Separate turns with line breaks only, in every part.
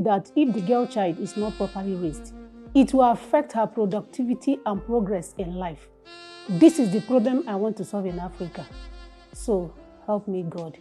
that if the girl child is not properly raised, it will affect her productivity and progress in life. This is the problem I want to solve in Africa. So help me, God.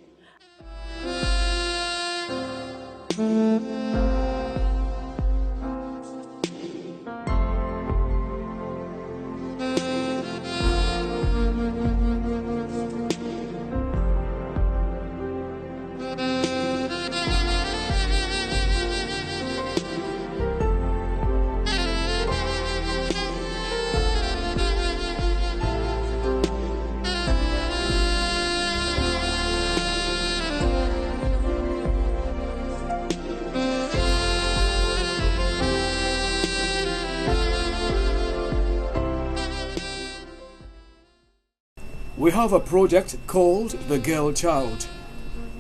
We have a project called The Girl Child,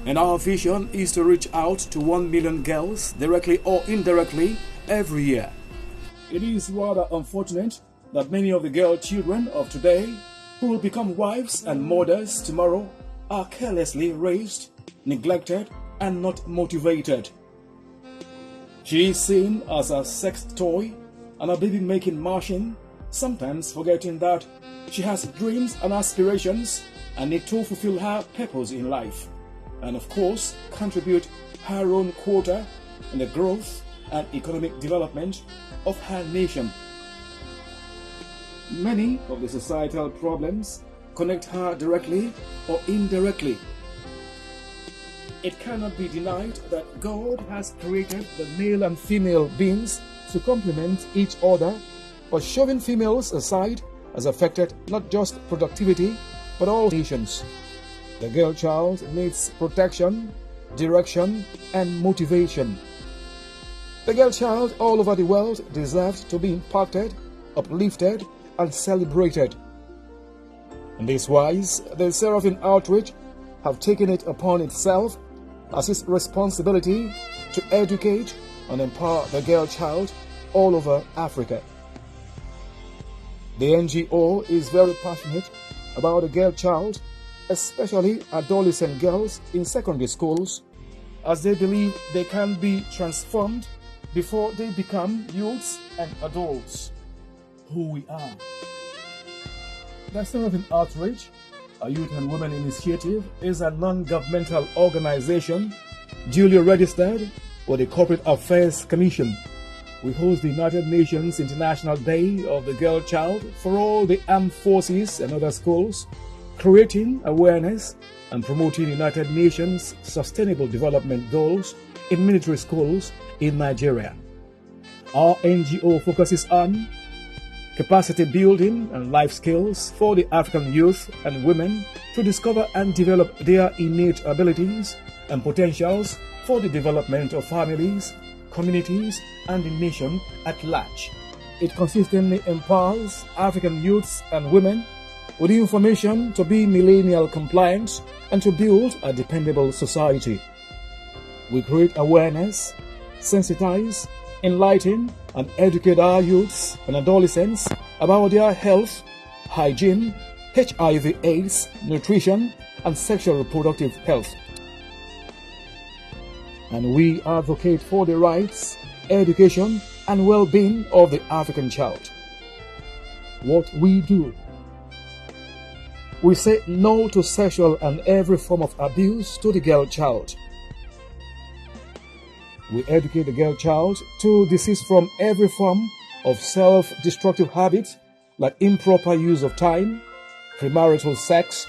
and our vision is to reach out to 1 million girls, directly or indirectly, every year. It is rather unfortunate that many of the girl children of today, who will become wives and mothers tomorrow, are carelessly raised, neglected, and not motivated. She is seen as a sex toy and a baby-making machine, sometimes forgetting that she has dreams and aspirations and need to fulfill her purpose in life, and of course contribute her own quota in the growth and economic development of her nation. Many of the societal problems connect her directly or indirectly. It cannot be denied that God has created the male and female beings to complement each other, but shoving females aside has affected not just productivity, but all nations. The girl child needs protection, direction, and motivation. The girl child all over the world deserves to be impacted, uplifted, and celebrated. In this wise, the Seraphine Outreach have taken it upon itself as its responsibility to educate and empower the girl child all over Africa. The NGO is very passionate about the girl child, especially adolescent girls in secondary schools, as they believe they can be transformed before they become youths and adults. Who we are. The Seraphine Outreach, a youth and women initiative, is a non-governmental organization duly registered with the Corporate Affairs Commission. We host the United Nations International Day of the Girl Child for all the armed forces and other schools, creating awareness and promoting United Nations Sustainable Development Goals in military schools in Nigeria. Our NGO focuses on capacity building and life skills for the African youth and women to discover and develop their innate abilities and potentials for the development of families, communities, and the nation at large. It consistently empowers African youths and women with information to be millennial compliant and to build a dependable society. We create awareness, sensitize, enlighten, and educate our youths and adolescents about their health, hygiene, HIV/AIDS, nutrition, and sexual reproductive health. And we advocate for the rights, education, and well-being of the African child. What we do: we say no to sexual and every form of abuse to the girl child. We educate the girl child to desist from every form of self-destructive habits like improper use of time, premarital sex,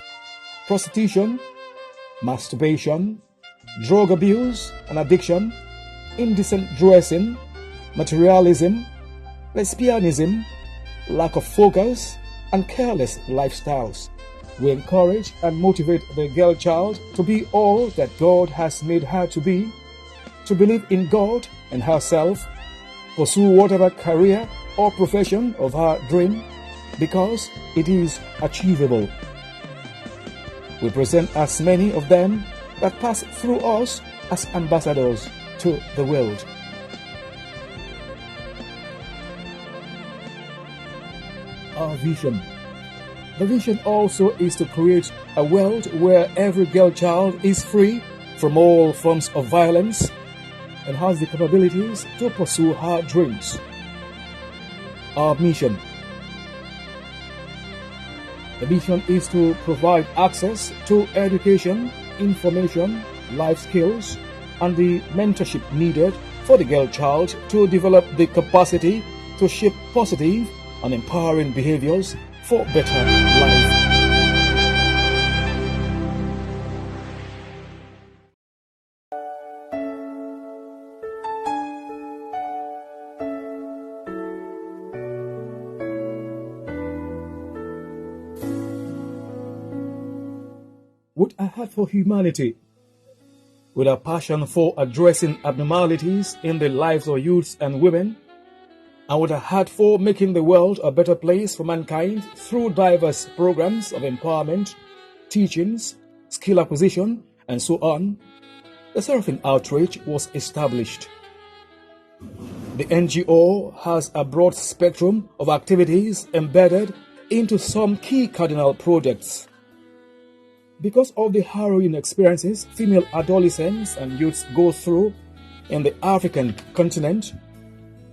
prostitution, masturbation, drug abuse and addiction, indecent dressing, materialism, lesbianism, lack of focus, and careless lifestyles. We encourage and motivate the girl child to be all that God has made her to be, to believe in God and herself, pursue whatever career or profession of her dream, because it is achievable. We present as many of them that pass through us as ambassadors to the world. Our vision. The vision also is to create a world where every girl child is free from all forms of violence, and has the capabilities to pursue her dreams. Our mission. The mission is to provide access to education, information, life skills, and the mentorship needed for the girl child to develop the capacity to shape positive and empowering behaviors for better life. With a heart for humanity, with a passion for addressing abnormalities in the lives of youths and women, and with a heart for making the world a better place for mankind through diverse programs of empowerment, teachings, skill acquisition, and so on, the Seraphine Outreach was established. The NGO has a broad spectrum of activities embedded into some key cardinal projects. Because of the harrowing experiences female adolescents and youths go through in the African continent,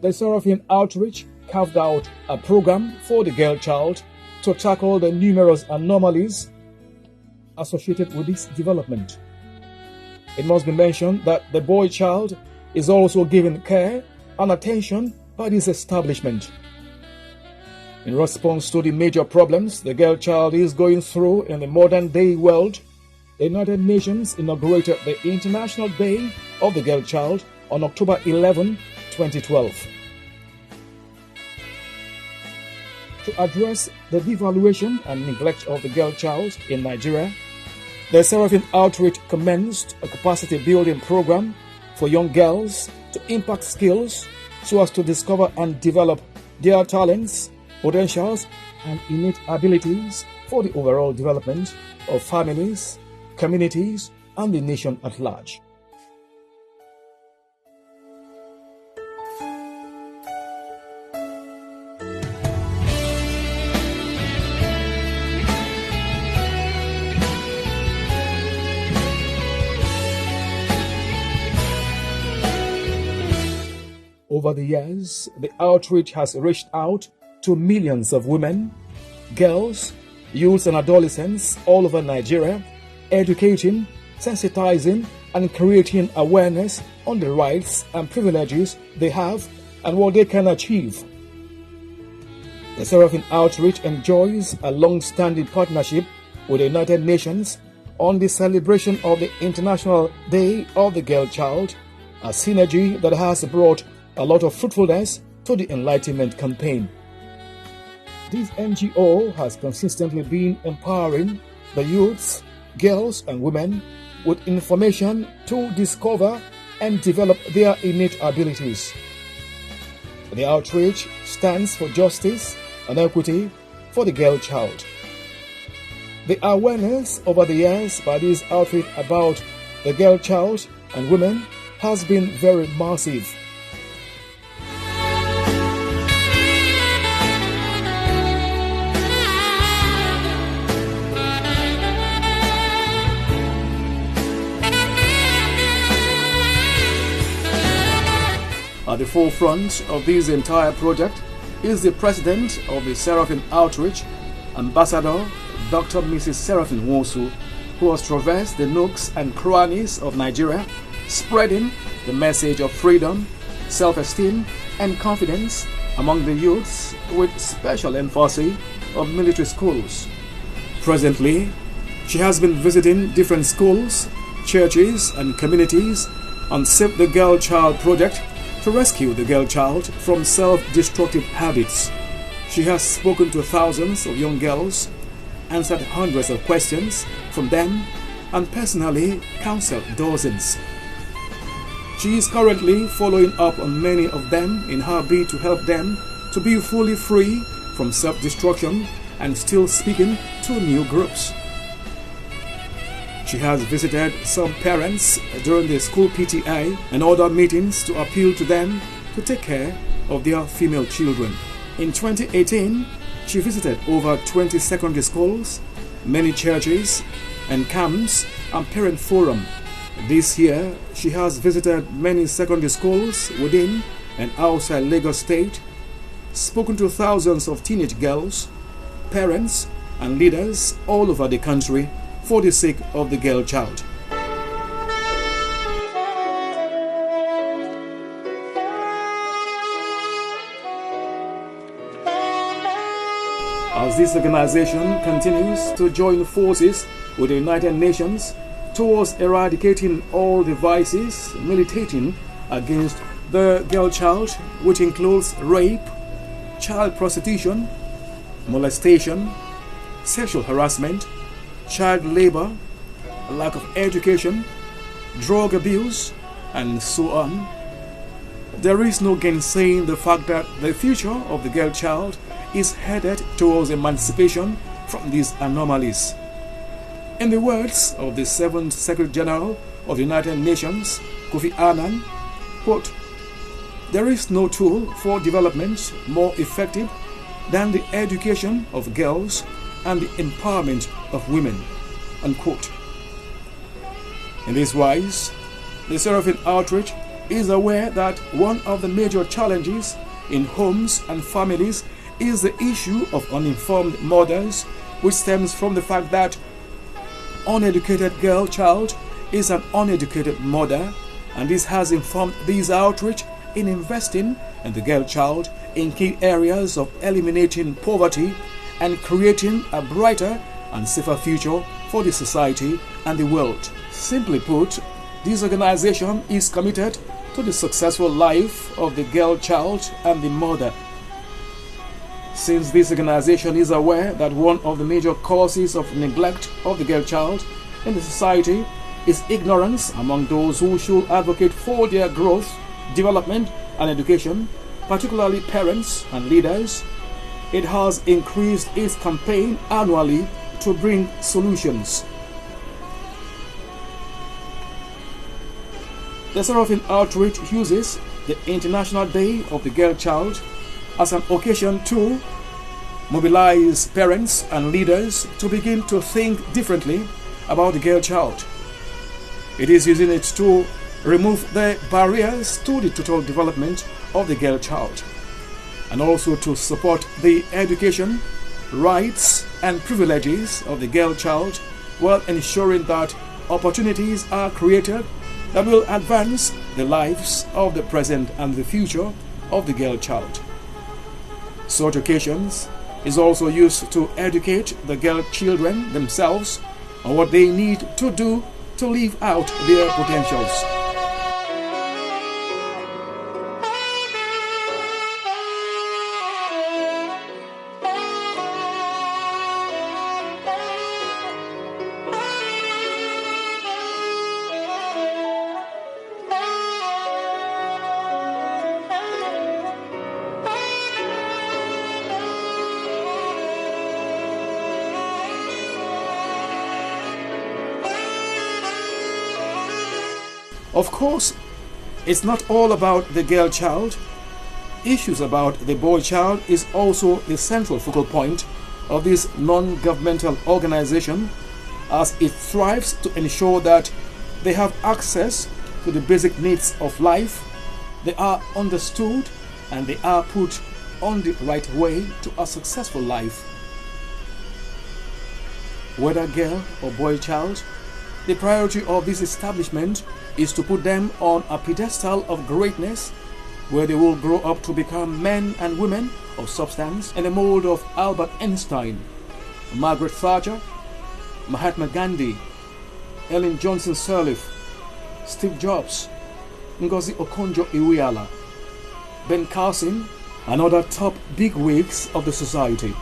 the Seraphine Outreach carved out a program for the girl child to tackle the numerous anomalies associated with this development. It must be mentioned that the boy child is also given care and attention by this establishment. In response to the major problems the girl child is going through in the modern-day world, the United Nations inaugurated the International Day of the Girl Child on October 11, 2012. To address the devaluation and neglect of the girl child in Nigeria, the Seraphine Outreach commenced a capacity-building program for young girls to impact skills so as to discover and develop their talents, potentials, and innate abilities for the overall development of families, communities, and the nation at large. Over the years, the outreach has reached out to millions of women, girls, youths, and adolescents all over Nigeria, educating, sensitizing, and creating awareness on the rights and privileges they have and what they can achieve. The Seraphine Outreach enjoys a long-standing partnership with the United Nations on the celebration of the International Day of the Girl Child, a synergy that has brought a lot of fruitfulness to the Enlightenment campaign. This NGO has consistently been empowering the youths, girls, and women with information to discover and develop their innate abilities. The outreach stands for justice and equity for the girl child. The awareness over the years by this outreach about the girl child and women has been very massive. At the forefront of this entire project is the president of the Seraphine Outreach, Ambassador Dr. Mrs. Seraphine Nwosu, who has traversed the nooks and crannies of Nigeria, spreading the message of freedom, self-esteem, and confidence among the youths with special emphasis on military schools. Presently, she has been visiting different schools, churches, and communities on Save the Girl Child project to rescue the girl child from self-destructive habits. She has spoken to thousands of young girls, answered hundreds of questions from them, and personally counseled dozens. She is currently following up on many of them in her bid to help them to be fully free from self-destruction and still speaking to new groups. She has visited some parents during the school PTA and other meetings to appeal to them to take care of their female children. In 2018, she visited over 20 secondary schools, many churches and camps and parent forum This year, she has visited many secondary schools within and outside Lagos State, spoken to thousands of teenage girls, parents, and leaders all over the country for the sake of the girl child. As this organization continues to join forces with the United Nations towards eradicating all the vices militating against the girl child, which includes rape, child prostitution, molestation, sexual harassment, child labor, lack of education, drug abuse, and so on. There is no gainsaying the fact that the future of the girl child is headed towards emancipation from these anomalies. In the words of the 7th Secretary General of the United Nations, Kofi Annan, quote, "There is no tool for development more effective than the education of girls and the empowerment of women," unquote. In this wise, the Seraphine Outreach is aware that one of the major challenges in homes and families is the issue of uninformed mothers, which stems from the fact that uneducated girl child is an uneducated mother, and this has informed this outreach in investing in the girl child in key areas of eliminating poverty and creating a brighter and safer future for the society and the world. Simply put, this organization is committed to the successful life of the girl child and the mother. Since this organization is aware that one of the major causes of neglect of the girl child in the society is ignorance among those who should advocate for their growth, development, and education, particularly parents and leaders, it has increased its campaign annually to bring solutions. The Seraphine Outreach uses the International Day of the Girl Child as an occasion to mobilize parents and leaders to begin to think differently about the girl child. It is using it to remove the barriers to the total development of the girl child, and also to support the education, rights, and privileges of the girl child, while ensuring that opportunities are created that will advance the lives of the present and the future of the girl child. Such occasions is also used to educate the girl children themselves on what they need to do to live out their potentials. Of course, it's not all about the girl child. Issues about the boy child is also the central focal point of this non-governmental organization, as it strives to ensure that they have access to the basic needs of life, they are understood, and they are put on the right way to a successful life. Whether girl or boy child, the priority of this establishment is to put them on a pedestal of greatness, where they will grow up to become men and women of substance in the mold of Albert Einstein, Margaret Thatcher, Mahatma Gandhi, Ellen Johnson Sirleaf, Steve Jobs, Ngozi Okonjo-Iweala, Ben Carson, and other top bigwigs of the society.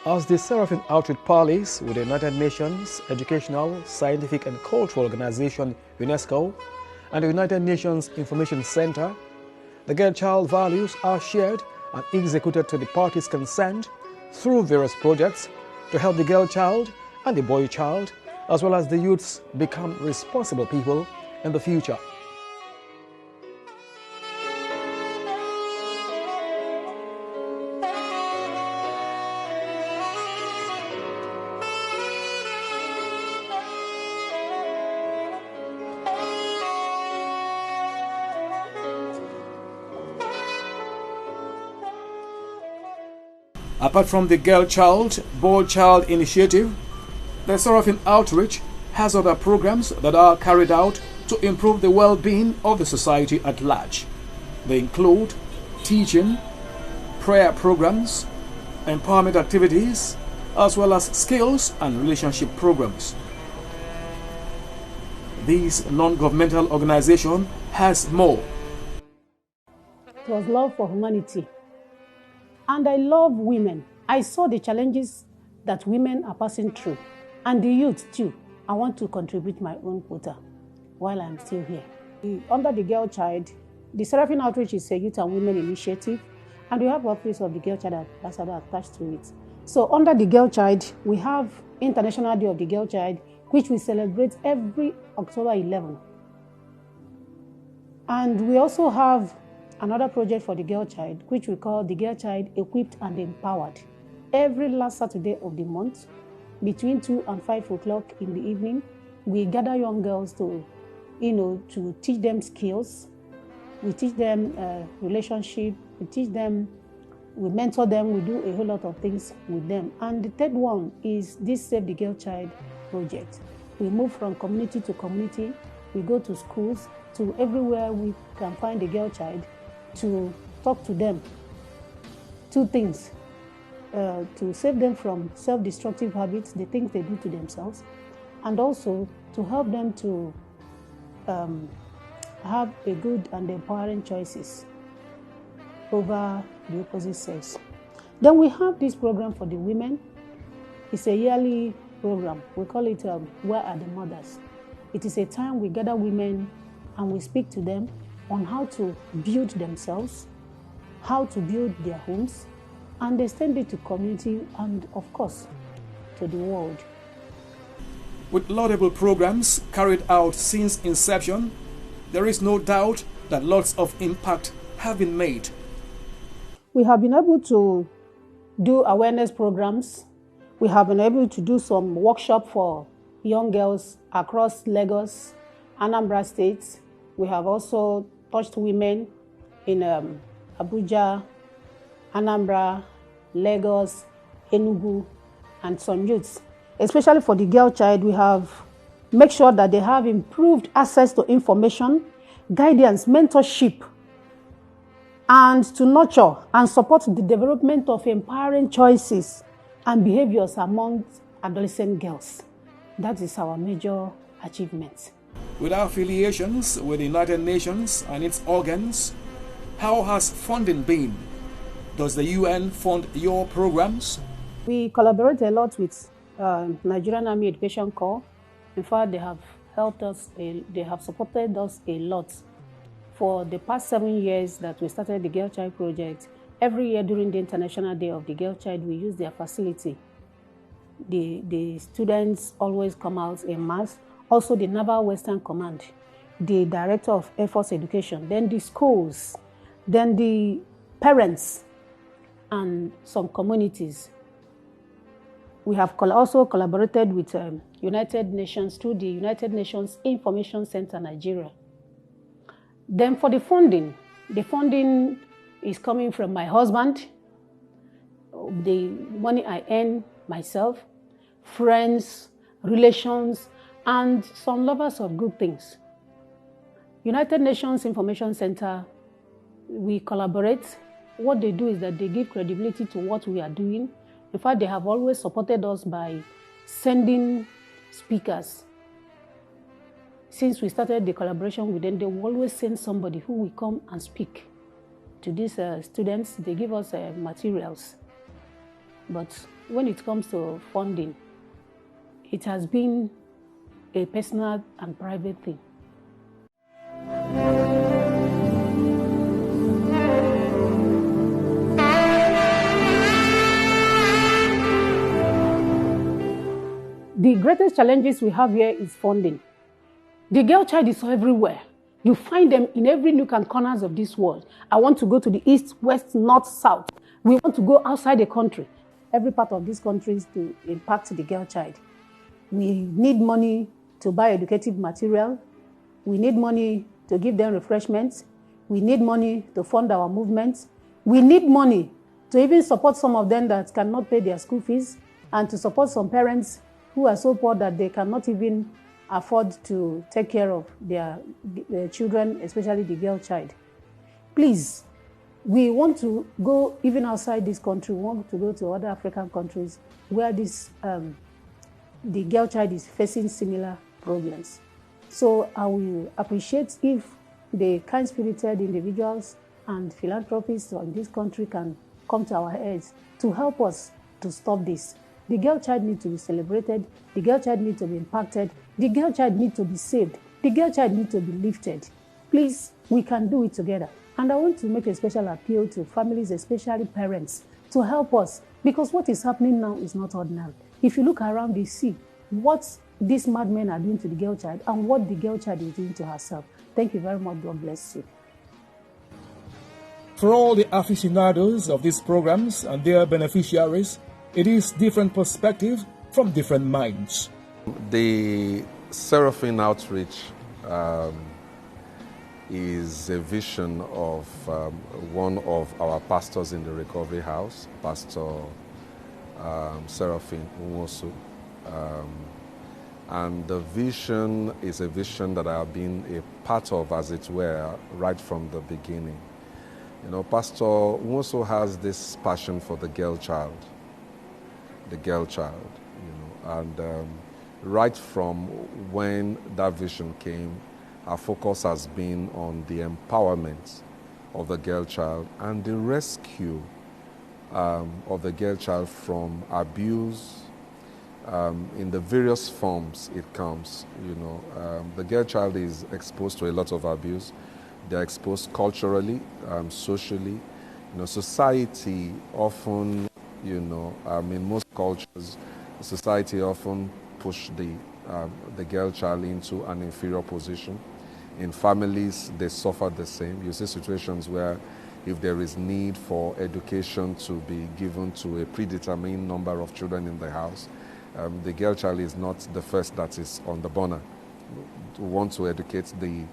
As the Seraphine Outreach parleys with the United Nations Educational, Scientific and Cultural Organization UNESCO and the United Nations Information Center, the girl child values are shared and executed to the parties concerned through various projects to help the girl child and the boy child, as well as the youths, become responsible people in the future. Apart from the Girl Child, Boy Child initiative, the Seraphine Outreach has other programs that are carried out to improve the well-being of the society at large. They include teaching, prayer programs, empowerment activities, as well as skills and relationship programs. This non-governmental organization has more.
It was love for humanity. And I love women. I saw the challenges that women are passing through. And the youth too. I want to contribute my own quota while I'm still here. Under the Girl Child, the Seraphine Outreach is a youth and women initiative. And we have Office of the Girl Child Ambassador attached to it. So under the Girl Child, we have International Day of the Girl Child, which we celebrate every October 11. And we also have another project for the Girl Child, which we call the Girl Child Equipped and Empowered. Every last Saturday of the month, between 2 and 5 o'clock in the evening, we gather young girls to teach them skills. We teach them relationship. We teach them, we mentor them. We do a whole lot of things with them. And the third one is this Save the Girl Child project. We move from community to community. We go to schools, to everywhere we can find a girl child, to talk to them. Two things. To save them from self-destructive habits, the things they do to themselves, and also to help them to have a good and empowering choices over the opposite sex. Then we have this program for the women. It's a yearly program. We call it Where Are the Mothers? It is a time we gather women and we speak to them on how to build themselves, how to build their homes, and extend it to community and, of course, to the world.
With laudable programs carried out since inception, there is no doubt that lots of impact have been made.
We have been able to do awareness programs. We have been able to do some workshop for young girls across Lagos, Anambra states. We have also touched women in Abuja, Anambra, Lagos, Enugu, and some youths. Especially for the girl child, we have made sure that they have improved access to information, guidance, mentorship, and to nurture and support the development of empowering choices and behaviors among adolescent girls. That is our major achievement.
With our affiliations with the United Nations and its organs, how has funding been? Does the UN fund your programs?
We collaborate a lot with Nigerian Army Education Corps. In fact, they have helped us, they have supported us a lot. For the past 7 years that we started the Girl Child Project, every year during the International Day of the Girl Child, we use their facility. The students always come out en masse. Also the Naval Western Command, the Director of Air Force Education, then the schools, then the parents, and some communities. We have also collaborated with United Nations through the United Nations Information Center, Nigeria. Then for the funding is coming from my husband, the money I earn myself, friends, relations, and some lovers of good things. United Nations Information Center, we collaborate. What they do is that they give credibility to what we are doing. In fact, they have always supported us by sending speakers. Since we started the collaboration with them, they will always send somebody who will come and speak to these students. They give us materials. But when it comes to funding, it has been a personal and private thing. The greatest challenges we have here is funding. The girl child is everywhere. You find them in every nook and corners of this world. I want to go to the east, west, north, south. We want to go outside the country. Every part of this country is to impact the girl child. We need money to buy educative material. We need money to give them refreshments. We need money to fund our movements. We need money to even support some of them that cannot pay their school fees, and to support some parents who are so poor that they cannot even afford to take care of their children, especially the girl child. Please, we want to go even outside this country. We want to go to other African countries where the girl child is facing similar problems. So I will appreciate if the kind-spirited individuals and philanthropists in this country can come to our heads to help us to stop this. The girl child needs to be celebrated. The girl child needs to be impacted. The girl child needs to be saved. The girl child needs to be lifted. Please, we can do it together. And I want to make a special appeal to families, especially parents, to help us, because what is happening now is not ordinary. If you look around, you see what these madmen are doing to the girl child and what the girl child is doing to herself. Thank you very much. God bless you.
For all the aficionados of these programs and their beneficiaries, it is different perspective from different minds.
The Seraphine outreach is a vision of one of our pastors in the recovery house, Pastor Seraphine Nwosu. And the vision is a vision that I have been a part of, as it were, right from the beginning. You know, Pastor Nwosu has this passion for the girl child, you know, and right from when that vision came, our focus has been on the empowerment of the girl child and the rescue of the girl child from abuse in the various forms it comes. You know, the girl child is exposed to a lot of abuse. They're exposed culturally, socially. You know, society often, you know, in most cultures, society often push the girl child into an inferior position. In families, they suffer the same. You see situations where if there is need for education to be given to a predetermined number of children in the house, the girl child is not the first that is on the burner. We want to educate the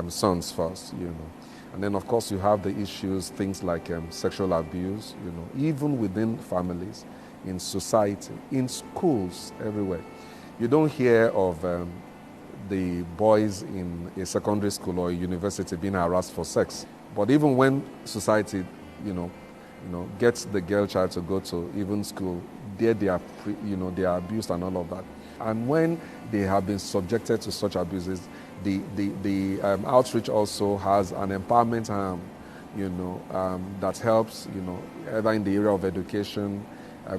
sons first, you know. And then, of course, you have the issues, things like sexual abuse, you know, even within families, in society, in schools, everywhere. You don't hear of the boys in a secondary school or a university being harassed for sex. But even when society, you know, gets the girl child to go to even school, there they are, they are abused and all of that. And when they have been subjected to such abuses, the outreach also has an empowerment arm, that helps, either in the area of education,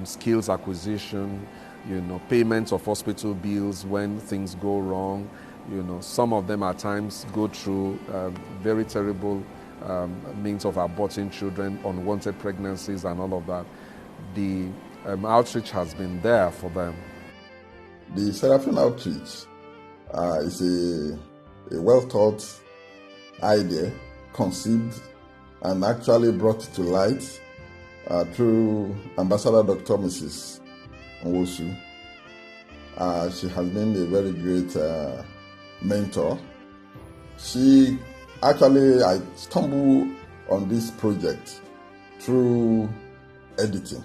skills acquisition, payment of hospital bills when things go wrong. Some of them at times go through very terrible means of aborting children, unwanted pregnancies and all of that. The outreach has been there for them.
The Seraphine outreach is a well-thought idea, conceived and actually brought to light through Ambassador Dr. Mrs. Nwosu. She has been a very great mentor. I stumbled on this project through editing.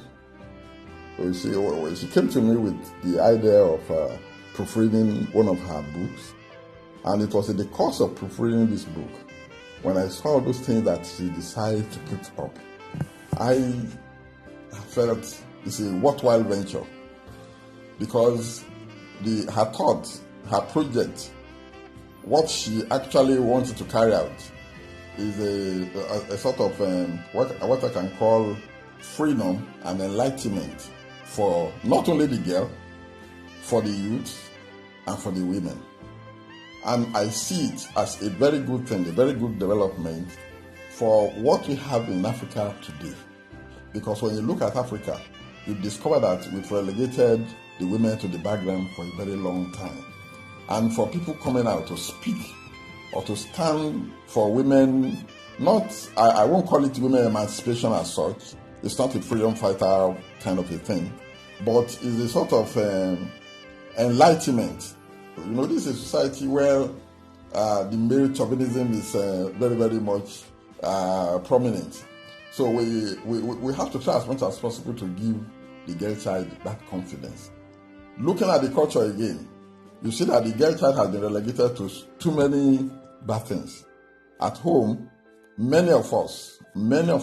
She came to me with the idea of proofreading one of her books, and it was in the course of proofreading this book when I saw those things that she decided to put up. I felt it's a worthwhile venture because her thought, her project, what she actually wanted to carry out is a sort of what I can call freedom and enlightenment for not only the girl, for the youth, and for the women. And I see it as a very good thing, a very good development for what we have in Africa today. Because when you look at Africa, you discover that we've relegated the women to the background for a very long time. And for people coming out to speak or to stand for women, I won't call it women emancipation as such. It's not a freedom fighter kind of a thing, but it's a sort of enlightenment. This is a society where the male chauvinism is very, very much prominent. So we have to try as much as possible to give the girl child that confidence. Looking at the culture again, you see that the girl child has been relegated to too many bad things. At home, many of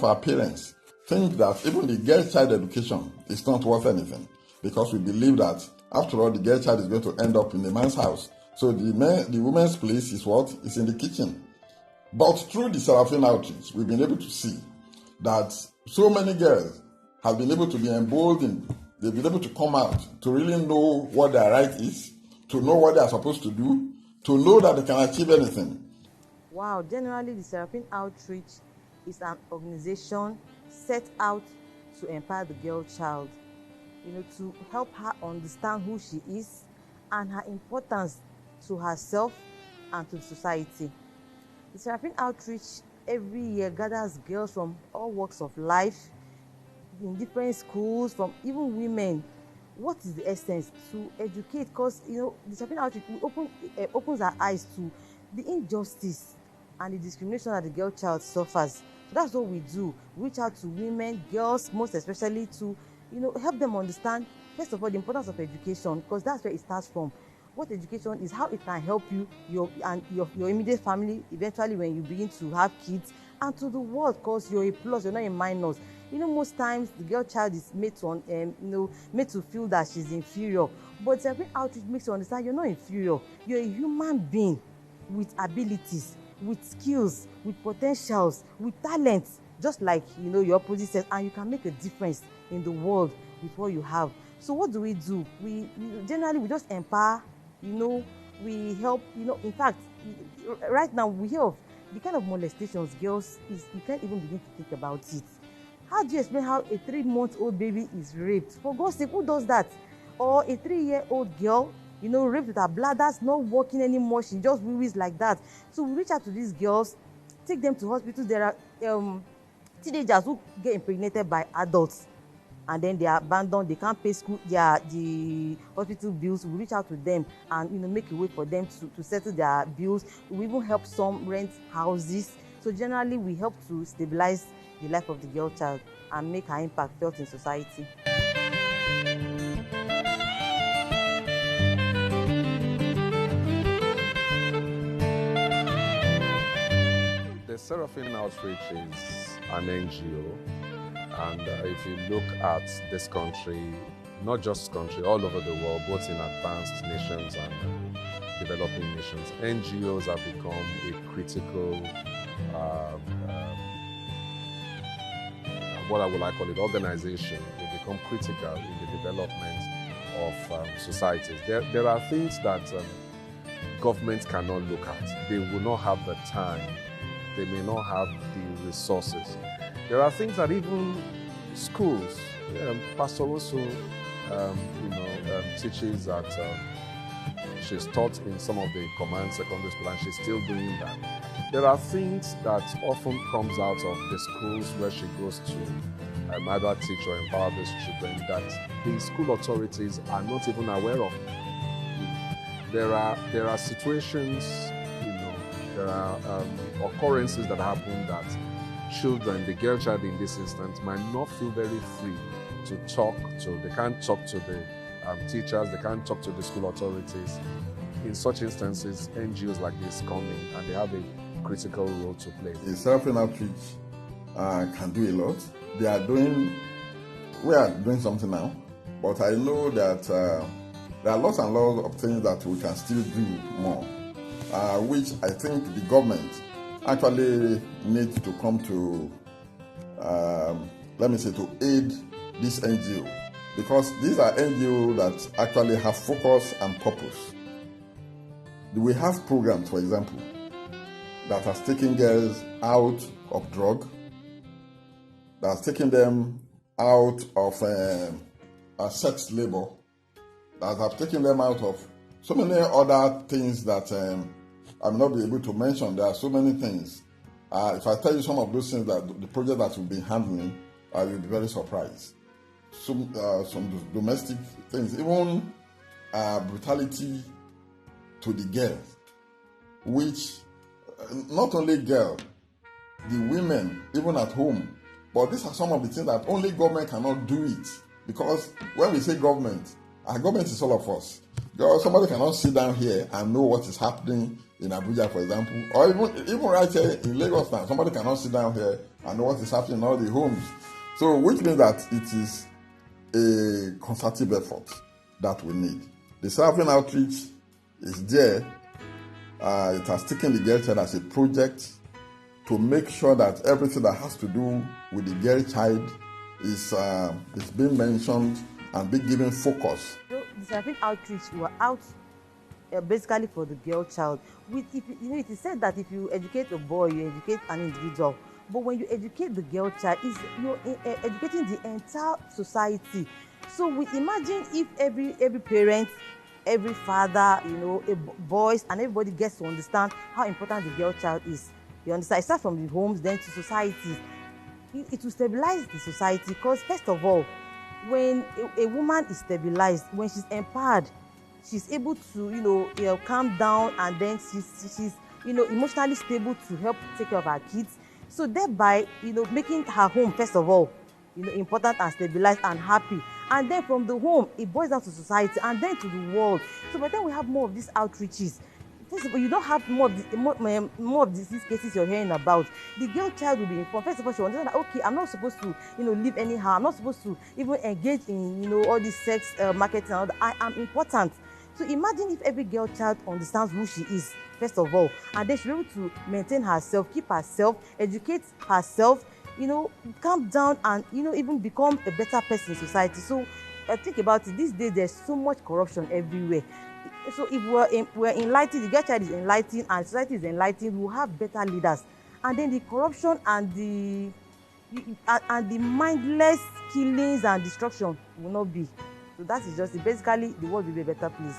our parents think that even the girl child education is not worth anything, because we believe that after all, the girl child is going to end up in a man's house. So the woman's place is what? Is in the kitchen. But through the Seraphine outreach, we've been able to see that so many girls have been able to be emboldened. They've been able to come out to really know what their right is, to know what they are supposed to do, to know that they can achieve anything.
Wow, generally the Seraphine Outreach is an organization set out to empower the girl child, to help her understand who she is and her importance to herself and to society. The Seraphine Outreach every year gathers girls from all walks of life, in different schools, from even women. What is the essence? To educate, because the Seraphine Outreach opens our eyes to the injustice and the discrimination that the girl child suffers. So that's what we do. Reach out to women, girls, most especially, to help them understand, first of all, the importance of education, because that's where it starts from. What education is, how it can help you, your immediate family, eventually when you begin to have kids, and to the world, because you're a plus, you're not a minus. Most times the girl child is made to feel that she's inferior. But Seraphine Outreach makes you understand you're not inferior. You're a human being with abilities, with skills, with potentials, with talents, just like your opposite sex, and you can make a difference in the world with what you have. So what do? We generally just empower. We help. In fact, right now we hear of the kind of molestations girls is. You can't even begin to think about it. How do you explain how a 3-month-old baby is raped? For God's sake, who does that? Or a 3-year-old girl, raped with her bladders not working anymore. She just wee-wees like that. So we reach out to these girls, take them to hospitals. There are teenagers who get impregnated by adults, and then they are abandoned. They can't pay the hospital bills. We reach out to them and make a way for them to settle their bills. We even help some rent houses. So generally, we help to stabilize the life of the girl child and make her impact felt in society.
The Seraphine Outreach is an NGO, and if you look at this country, not just country, all over the world, both in advanced nations and developing nations, NGOs have become a critical what I would like to call it, organization. They become critical in the development of societies. There are things that governments cannot look at. They will not have the time. They may not have the resources. There are things that even schools, Pastor Rosso, teaches that she's taught in some of the command secondary school, and she's still doing that. There are things that often comes out of the schools where she goes to either teach or empower these children that the school authorities are not even aware of. There are situations, there are occurrences that happen that children, the girl child in this instance, might not feel very free to talk to. They can't talk to the teachers, they can't talk to the school authorities. In such instances, NGOs like this come in and they have a critical role to play.
The Seraphine Outreach can do a lot. We are doing something now, but I know that there are lots and lots of things that we can still do more, which I think the government actually needs to come to, to aid this NGO, because these are NGOs that actually have focus and purpose. We have programs, for example, that has taken girls out of drug, that has taken them out of sex labor, that have taken them out of so many other things that I will not be able to mention. There are so many things. If I tell you some of those things, that the project that we'll be handling, you'll be very surprised. Some domestic things, even brutality to the girls, which not only girls, the women, even at home, But these are some of the things that only government cannot do it. Because when we say government, our government is all of us. Because somebody cannot sit down here and know what is happening in Abuja, for example, or even right here in Lagos now. Somebody cannot sit down here and know what is happening in all the homes. So, which means that it is a concerted effort that we need. The Seraphine outreach is there. It has taken the girl child as a project to make sure that everything that has to do with the girl child is being mentioned and being given focus.
So the Seraphine outreach were out basically for the girl child. It is said that if you educate a boy, you educate an individual. But when you educate the girl child, you're educating the entire society. So we imagine if every parent, every father, boys and everybody gets to understand how important the girl child is. You understand? It starts from the homes, then to societies. It will stabilize the society because first of all, when a woman is stabilized, when she's empowered, she's able to calm down, and then she's emotionally stable to help take care of her kids. So thereby making her home first of all important and stabilized and happy, and then from the home it boils down to society and then to the world. So by the time we have more of these outreaches, first of all, you don't have more of these cases you're hearing about. The girl child will be informed. First of all, she will understand that okay, I'm not supposed to live anyhow. I'm not supposed to even engage in all this sex marketing and all that. I am important. So imagine if every girl child understands who she is first of all, and then she's able to maintain herself, keep herself, educate herself, calm down, and even become a better person in society. So think about it. These days there's so much corruption everywhere. So if we're enlightened, the girl child is enlightened and society is enlightened, we'll have better leaders, and then the corruption and the mindless killings and destruction will not be. So that is just it. Basically, the world will be a better place.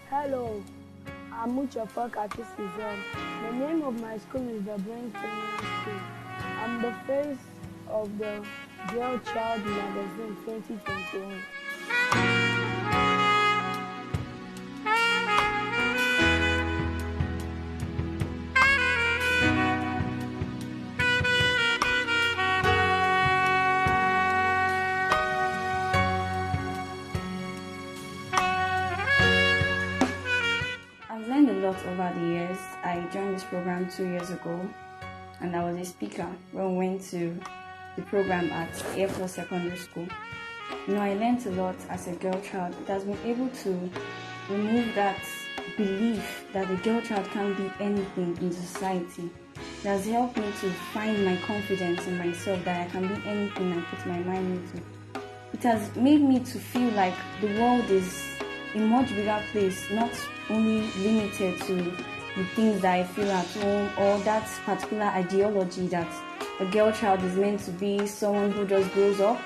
Hello, I'm Muchafak Artist Museum. The name of my school is the Brain Training School. I'm the face of the Girl Child Magazine 2021.
I've learned a lot over the years. I joined this program 2 years ago, and I was a speaker when we went to the program at Air Force Secondary School. I learned a lot as a girl child. It has been able to remove that belief that a girl child can't be anything in society. It has helped me to find my confidence in myself, that I can be anything I put my mind into. It has made me to feel like the world is a much bigger place, not only limited to the things that I feel at home or that particular ideology that a girl child is meant to be someone who just grows up,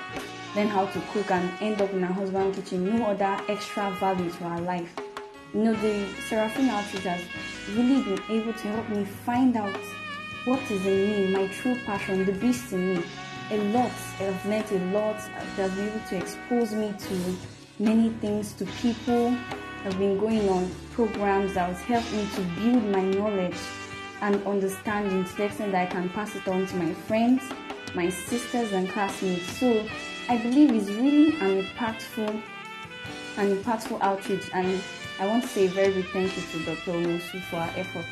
learn how to cook and end up in her husband's kitchen. No other extra value to her life. The Seraphine outreach has really been able to help me find out what is in me, my true passion, the beast in me. A lot. I've learned a lot. It has been able to expose me to many things, to people. I've been going on programs that has helped me to build my knowledge and understanding to the extent that I can pass it on to my friends, my sisters and classmates. So I believe it's really an impactful outreach, and I want to say a very big thank you to Dr. Onosu for her efforts.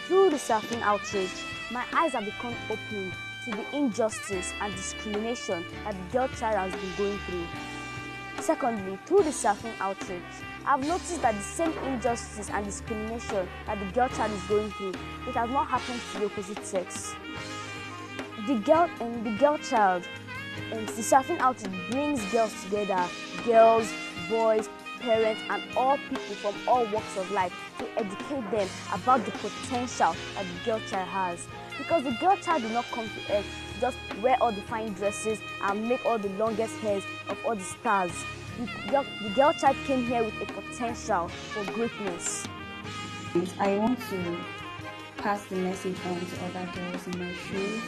Through the Seraphine outreach, my eyes have become opened to the injustice and discrimination that the girl child has been going through. Secondly, through the Seraphine outreach, I've noticed that the same injustice and discrimination that the girl child is going through, it has not happened to the opposite sex. The girl child, the Seraphine outreach brings girls together, girls, boys, parents, and all people from all walks of life to educate them about the potential that the girl child has. Because the girl child did not come to earth to just wear all the fine dresses and make all the longest hairs of all the stars. The girl child came here with a potential for greatness.
I want to pass the message on to other girls in my shoes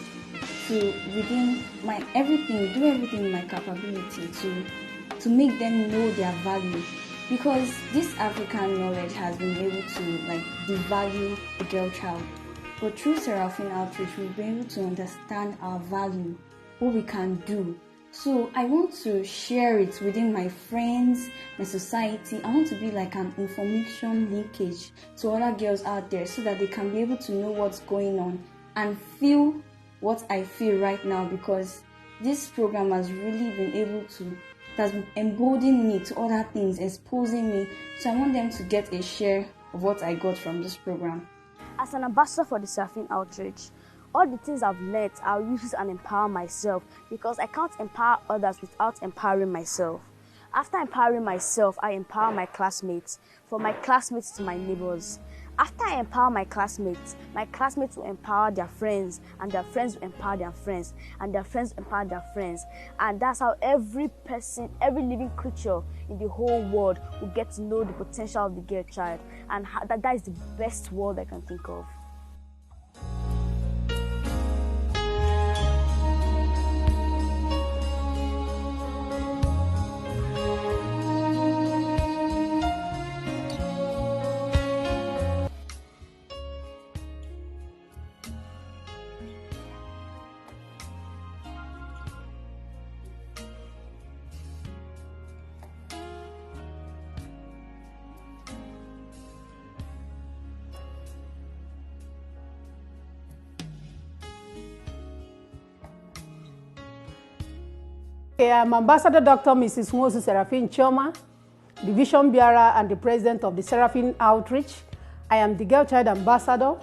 to do everything in my capability to to make them know their value. Because this African knowledge has been able to devalue the girl child. But through Seraphine Outreach, we've been able to understand our value, what we can do. So I want to share it within my friends, my society. I want to be like an information linkage to other girls out there so that they can be able to know what's going on and feel what I feel right now, because this program has really been able to, it has been emboldening me to other things, exposing me. So I want them to get a share of what I got from this program.
As an ambassador for the Seraphine Outreach, all the things I've learned, I'll use it and empower myself, because I can't empower others without empowering myself. After empowering myself, I empower my classmates, from my classmates to my neighbors. After I empower my classmates will empower their friends, and their friends will empower their friends, and their friends empower their friends. And that's how every person, every living creature in the whole world will get to know the potential of the girl child. And that is the best world I can think of.
I'm Ambassador Dr. Mrs. Nwosu Seraphine Chioma, the Vision Bearer and the President of the Seraphine Outreach. I am the Girl Child Ambassador.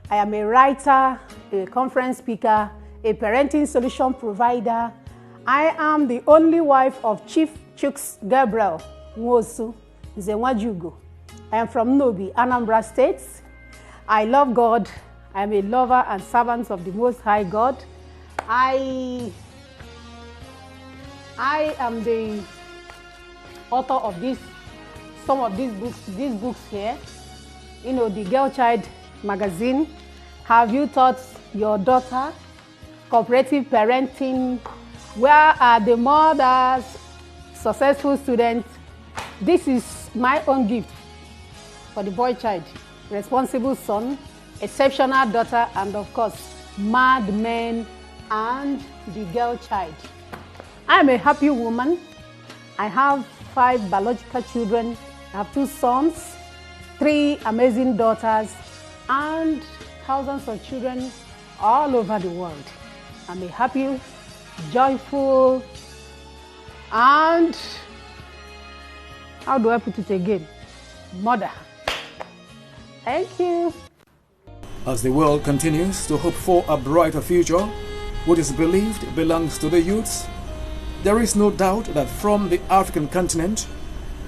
I am a writer, a conference speaker, a parenting solution provider. I am the only wife of Chief Chuks Gabriel Nwosu Nzenwajugo. I am from Nobi, Anambra State. I love God. I am a lover and servant of the Most High God. I am the author of some of these books here. You know, the Girl Child magazine. Have you taught your daughter? Cooperative parenting. Where are the mothers? Successful students. This is my own gift for the boy child. Responsible son, exceptional daughter, and of course, mad men and the girl child. I am a happy woman. I have 5 biological children. I have 2 sons, 3 amazing daughters, and thousands of children all over the world. I'm a happy, joyful, and how do I put it again? Mother. Thank you.
As the world continues to hope for a brighter future, what is believed belongs to the youths. There is no doubt that from the African continent,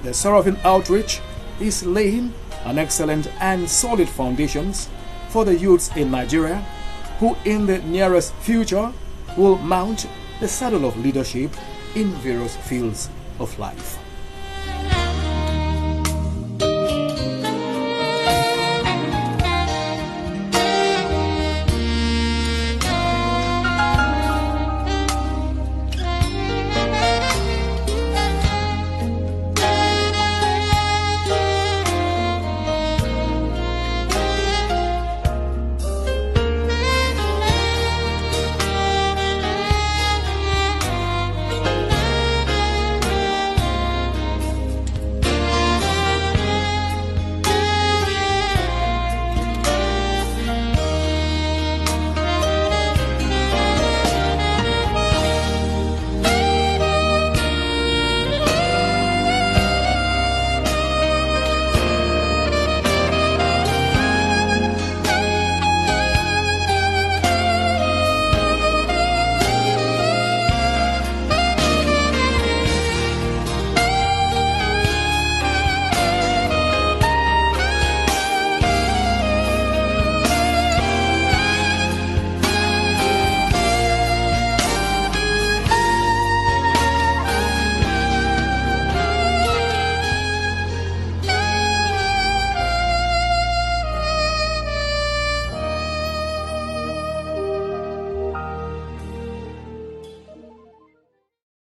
the Seraphine Outreach is laying an excellent and solid foundations for the youths in Nigeria, who in the nearest future will mount the saddle of leadership in various fields of life.